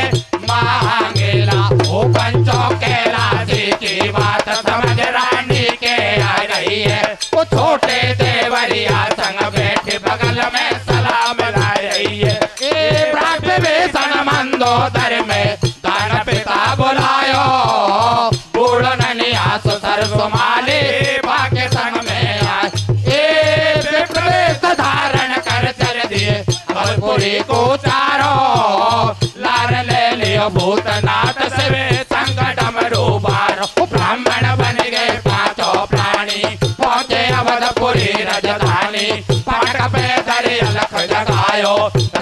मांगेला ओ पंचो कैलाशी की बात समझ रानी के आ रही है वो छोटे देवरिया संग बैठे बगल में सलाम ला रही है ए प्राप्त मंदोदर में दान पिता बुलायो बूढ़ ननिया सुसर सुमाली बाके संग में आए ए धारण कर चल दिए अवपुरी को चारो लार ले लियो भूतनाथ शिवे संकटम रूबारो ब्राह्मण बन गए पांचों प्राणी पहुंचे अवधपुरी राजधानी पाटक पे धरे अलख जगायो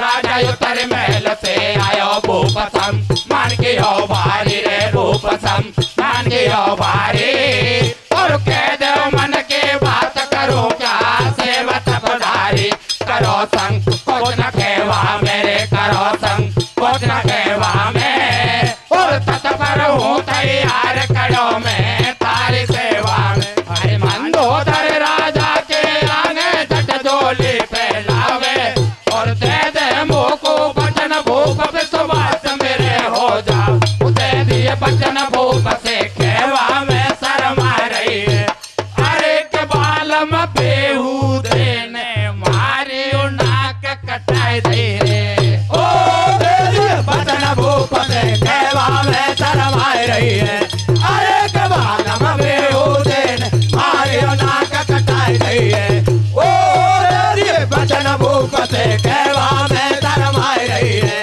राजा उत्तर महल से आयो भूपसम मान के हो भारी रे भूपसम मान के हो भारी और कह दो मन के बात करो क्या सेवक पधारी करो संग कुछ न कहवा मेरे करो संग कुछ न कहवा में और तत्पर हूँ तैयार करो मैं तारी सेवा में अरे मंदोदर राजा के आगे जट जोली फैलावे और दे दे मुँह को बचन भूप विश्वास मेरे हो जाओ दे दिए बचन भूप से कहवा में शर्मा रही है अरे के बालम बेहूदे ने मारी नाक कटाई दे रे ओ दे दिए बचन भूप से कहवा में शर्मा रही है अरे के बालम बेहूदे ने मारी नाक कटाई दे है ओ दे दिए बचन भूप से कहवा में शर्मा रही है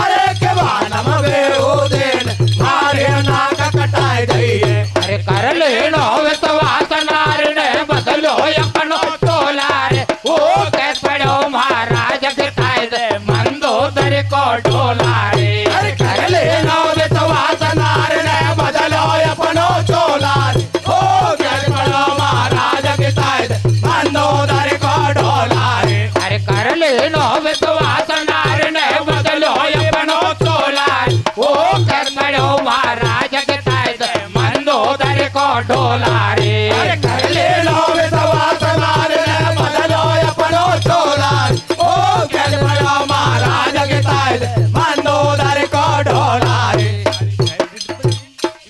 अरे के बालम बेहूदे ने मारी नाक कटाई दे है अरे कर लेनो विश्वास नार ने बदलो अपनो टोलार ओ कह पड़ो महाराज दिखाई दे मंदोदर को डोलारे अरे कर लेनो विश्वास नार ने बदलो अपनो टोलार ओ कह पड़ो महाराज दिखाई दे मंदोदर को डोलारे अरे कर लेनो विश्वास नार ने बदलो अपनो टोलार ओ कह पड़ो महाराज दिखाई दे मंदोदर को डोलारे अरे कर ले लो विश्वास नार ने बदलो अपनो डोलार ओ कह पड़ो महाराज दिखाई दे मंदोदर को डोलारे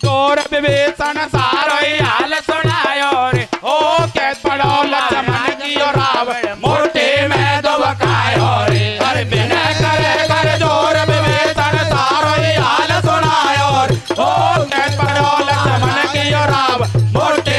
गौर विभीषण सारो हाल सुनायो रे ओ कह पड़ो लक्ष्मण की रावण मोटे में दुबकायो रे अरे बिना करे कर जोर विभीषण सारो हाल सुनायो रे ओ कह पड़ो लक्ष्मण की रावण मोटे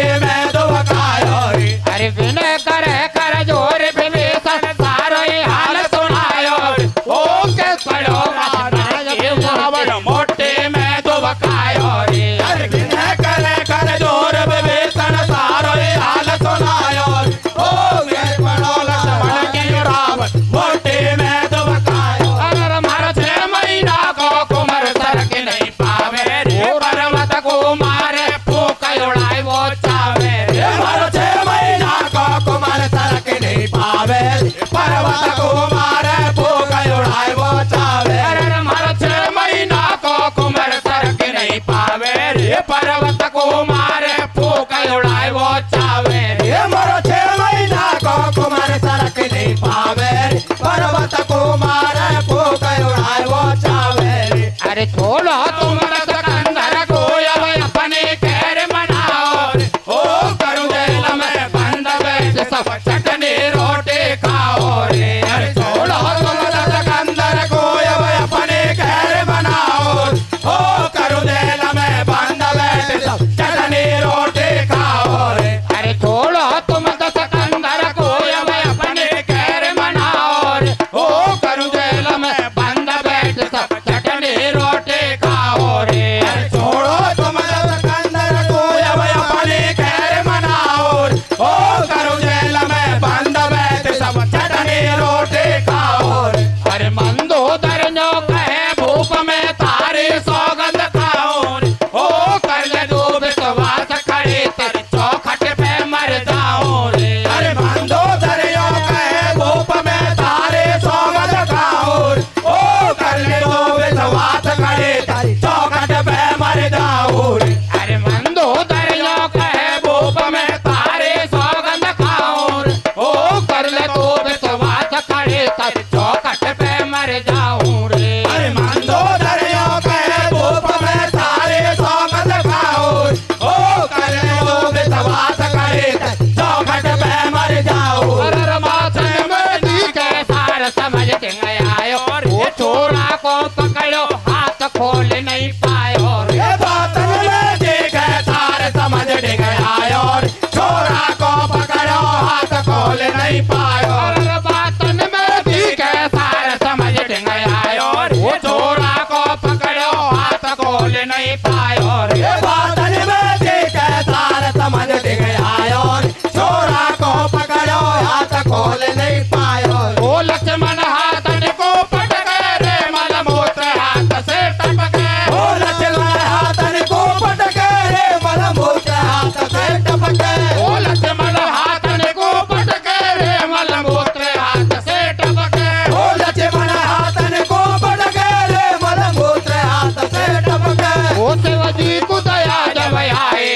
रे बादल में देखे सार समझ डिग आयो रे छोरा को पकड़ो हाथ खोल नहीं पायो ओ लक्ष्मण हाथन को पटके रे मलमूत्र हाथ से टपके ओ लक्ष्मण हाथन को पटके रे मलमूत्र हाथ से टपके ओ लक्ष्मण हाथन को पटके रे मलमूत्र हाथ से टपके ओ लक्ष्मण हाथन को पटके रे मलमूत्र हाथ से टपके ओ शिवजी को दया जब आए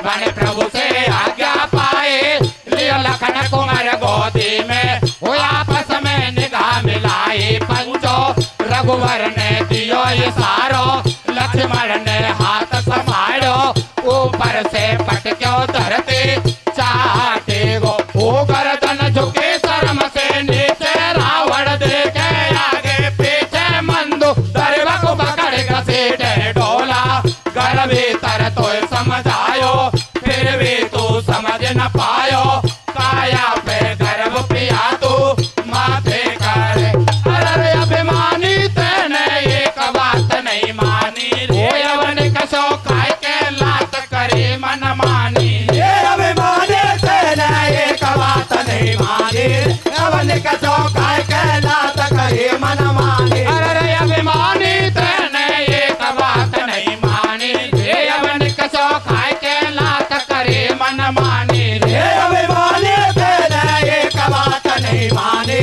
मैंने प्रभु से आज्ञा पाए लियो लखन कुमार गोदी में वो आपस में निगाह मिलाई पंचो रघुवर ने दियो ये सारो लक्ष्मण ने हाथ संभालो ऊपर से पटक्यो धरती चाहते गो वो गर्दन झुके शर्म से नीचे रावण देखे आगे पीछे मंदु दरवा को पकड़ घसीटे डोला घर भीतर तो समझायो फिर भी तू समझ न पायो काया पे गर्भ पिया तू माथे करे अरे अभिमानी तेने एक बात नहीं मानी रे अवन कसो खाए के लात करे मन मानी ये अभिमानी तेने एक बात नहीं मानी अवन कसो खाए के लात करे मन मानी अरे अभिमानी तेने एक बात नहीं मानी रे अवन कसो खाए के लात करे मन मानी रे अभिमानी तेने एक बात नहीं मानी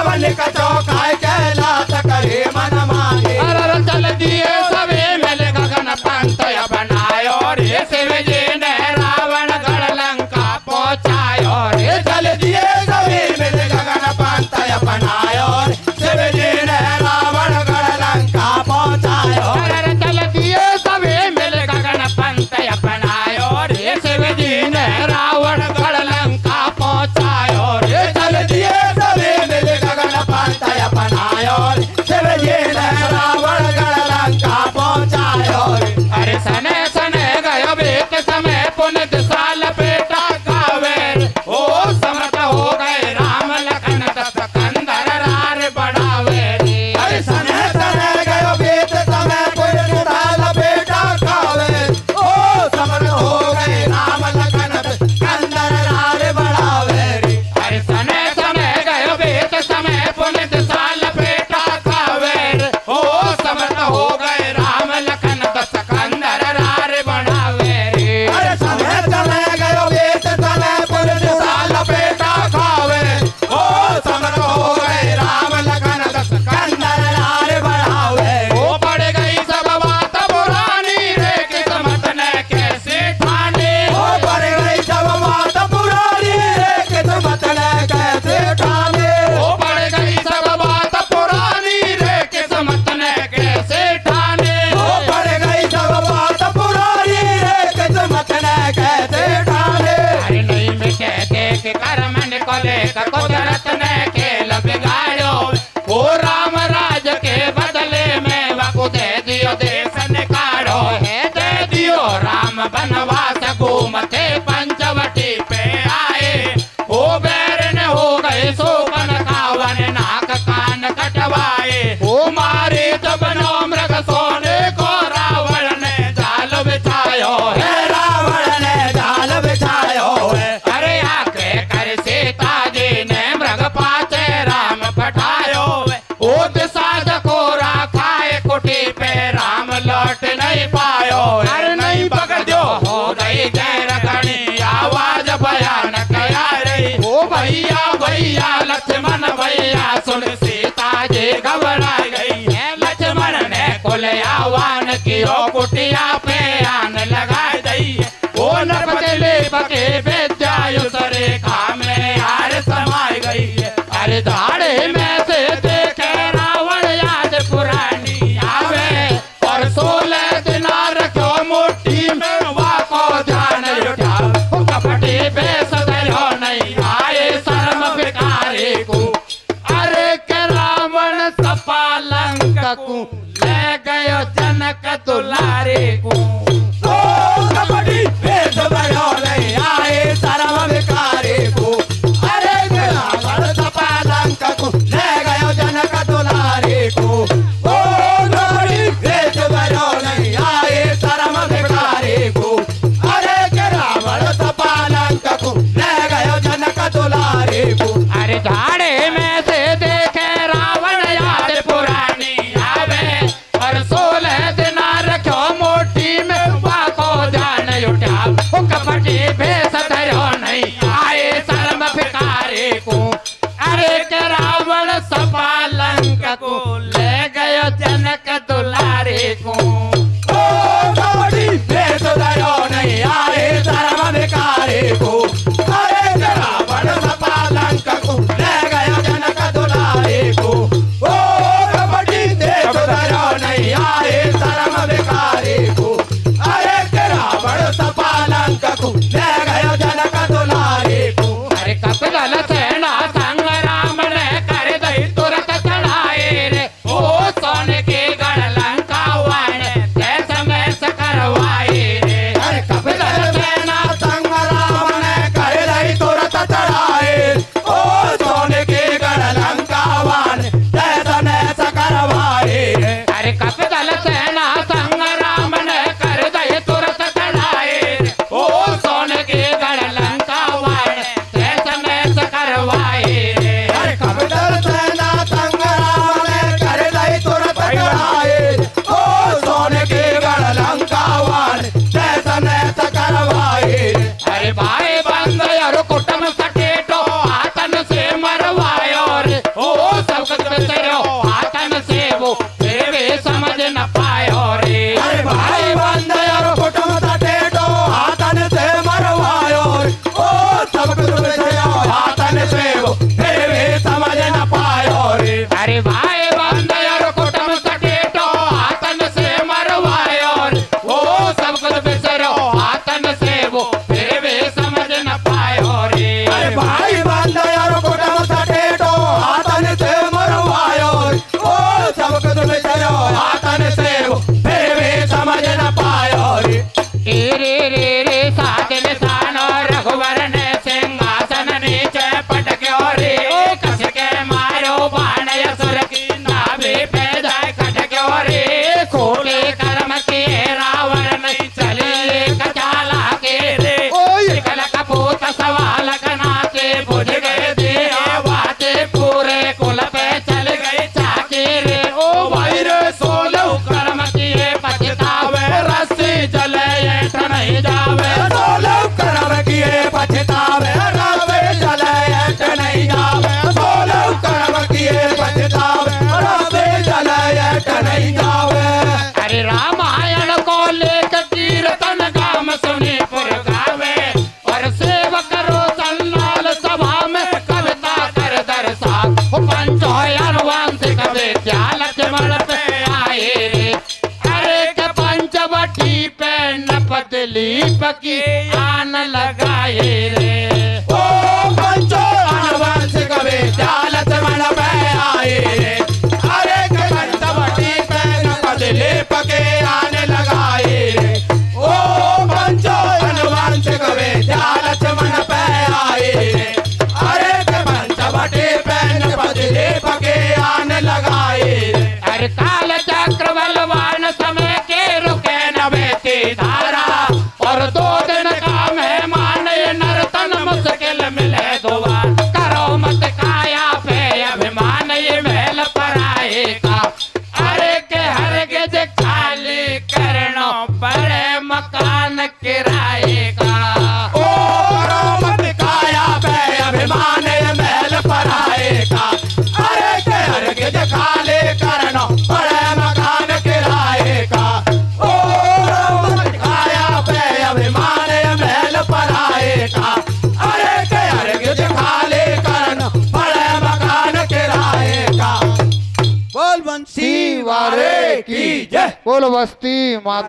अवन कसो खाए के लात करे मन मानी अरे चल दिए सभी मिल गगन पंत बनायो रे शिव जी ने रावण गढ़ लंका पहुंचायो रे चल दिए सभी मिल गगन पंत बनायो रे शिव जी ने रावण गढ़ लंका पहुंचायो अरे चल दिए सभी मिल गगन पंत बनायो रे शिव जी ने रावण गढ़ लंका पहुंचायो रे चल दिए सभी मिल गगन पंत बनायो रे शिव जी ने रावण गढ़ लंका पहुंचायो रे अरे सने सने गयो बीत समय पुण्य दिशा लपेटा कावेर ओ समर्थ हो गए राम लखन दस कंदर रार बढ़ावे रे अरे सने सने गयो बीत समय पुण्य दिशा लपेटा कावेर ओ समर्थ हो गए राम लखन दस कंदर रार बढ़ावे रे अरे सने सने गयो बीत समय पुण्य दिशा लपेटा कावेर ओ समर्थ हो गए राम लखन दस कंदर रार बढ़ावे रे अरे सने सने गयो बीत समय पुण्य दिशा लपेटा कावेर ओ समर्थ हो गए राम लखन दस कंदर रार बढ़ावे ओ पड़ गई सब बात पुरानी रे किस्मत ने कैसे ठाने ओ पड़ गई सब बात पुरानी रे किस्मत ने कैसे ठाने ओ पड़ गई सब बात पुरानी रे किस्मत ने कैसे ठाने ओ पड़ गई सब बात पुरानी रे किस्मत ने कैसे ठाने अरे नहीं में कहते कि कर्म निकले का कुदरत ने खेल बिगाड़ो ओ राम राज के बदले में वकु दे दियो देश निकालो है दे दियो राम बनवास घूमते पंचवटी पे आए ओ बैरन हो गए सोपन खावन नाक कान कटवाए ओ मारे जब नो मृग सोने को रावण ने जाल बिछायो है रावण ने जाल बिछायो है अरे आके कर सीता जी ने मृग पाचे राम पठायो ओ दिशा को राखाए कुटी पे राम लौट नहीं पायो अरे नहीं पकड़ दो हो गई जय रगणी आवाज भयानक आ रही ओ भैया भैया लक्ष्मण भैया सुन सीता जी घबरा गई लक्ष्मण ने कुल आह्वान कियो कुटिया पे आन लगा दी ओ नरपति पके विद्यायुष रेखा में हार समाई गई अरे दाढ़े में से देखे रावण याद पुरानी आवे और 16 दिन रखो मुट्ठी में वाको ध्यान उठाओ कपटी बेस दयो नहीं आए शर्म भिखारी को अरे के रावण सपा लंका को ले गयो जनक दुलारे को तो कपटी बेस दयो नहीं आए शर्म भिखारी को अरे के रावण सपा लंका को ले गयो जनक दुलारे को ओ कपटी बेस दयो नहीं आए शर्म भिखारी सपालंक को ले गयो जनक दुलारे को। ओ कबड्डी भेद दयो नहीं आए धर्म भिखारी को। अरे रावण सपालंक को ले गयो जनक दुलारे को। ओ कबड्डी भेद दयो नहीं आए धर्म भिखारी को। अरे रावण सपालंक को ले गयो जनक दुलारे को। अरे कपिल सेना संग राम ने कर दई तुरंत चढ़ाए रे। ओ सोने के गढ़ लंका वाण जैसे में करवाए रे। अरे कपिल सेना संग राम ने कर दई तुरंत चढ़ाए। ओ सोने के गढ़ लंका वाण जैसे में करवाए रे। अरे कपिल सेना संग राम ने कर दई तुरंत चढ़ाए। ओ सोने के गढ़ लंका वाण जैसे में करवाए रे। अरे कपिल सेना संग राम ने कर दई तुरंत चढ़ाए। ओ सोने के गढ़ लंका वाण जैसे में करवाए रे। अरे भाई बंद और कुटुंब सटेटो हाथन से मरवायो रे। ओ सब कुछ बेचारो हाथन से वो फिर भी समझ न पायो रे। अरे भाई बंद और कुटुंब सटेटो हाथन से मरवायो रे। ओ सब कुछ बेचारो हाथन से वो फिर भी समझ न पायो रे। अरे भाई बंद और कुटुंब सटेटो हाथन से मरवायो रे। ओ सब कुछ बेचारो हाथन से वो फिर भी समझ न पायो रे। अरे भाई बंद और कुटुंब सटेटो हाथन से मरवायो रे। ओ सब कुछ बेचारो हाथन से वो फिर भी समझ न पायो रे। रे रे रे साथ निशान और रघुवर ने सिंहासन नीचे पटक्यो रे। कस के मारो बाण असुर की नाभि पे जाए खटक्यो रे। खोले कर्म के रावण नहीं चले कचाला के रे। निकल कपूत सवाल नाचे बुझ गए दिया बाते पूरे कुल पे चल गई चाके रे। ओ भाई रे सोलो कर्म किए पछतावे रस्सी जले ऐठ नहीं जावे। सोलो कर्म किए पछतावे रस्सी जले ऐठ नहीं जावे। सोलो कर्म किए पछतावे रस्सी जले ऐठ नहीं जावे। अरे रामायण को लेख कीर्तन गाम सुनी पुर गावे। और सेव करो सन्नाल सभा में कविता कर दर्शा। पंच अनुवांशिक विद्या लक्ष्मण पे आए रे। अरे के पंचवटी पे नपत लीप की आन लगाए रे। ओ पंचो अनुवांशिक विद्या लक्ष्मण पे आए रे। अरे के पंचवटी पे नपत लीप के आन लगाए रे। ओ पंचो अनुवांशिक विद्या लक्ष्मण पे आए रे। अरे के पंचवटी पे नपत लीप के आन लगाए रे। अरे काल चक्र बलवान समय के रुके न बेती धारा। और 2 दिन का मेहमान ये नर्तन मुश्किल मिले दोबार। करो मत काया पे अभिमान ये महल पर आएगा। अरे के हरगिज खाली करनो पड़े मकान किराएगा। ओ करो मत काया पे अभिमान ये महल पर आएगा। अरे के हरगिज खाली करनो पड़े मकान किराएगा। ओ करो मत काया पे अभिमान ये महल पर आएगा। अरे के हरगिज खाली करनो पड़े मकान किराएगा। बोल बंसी वारे की जय। बोल बस्ती माता।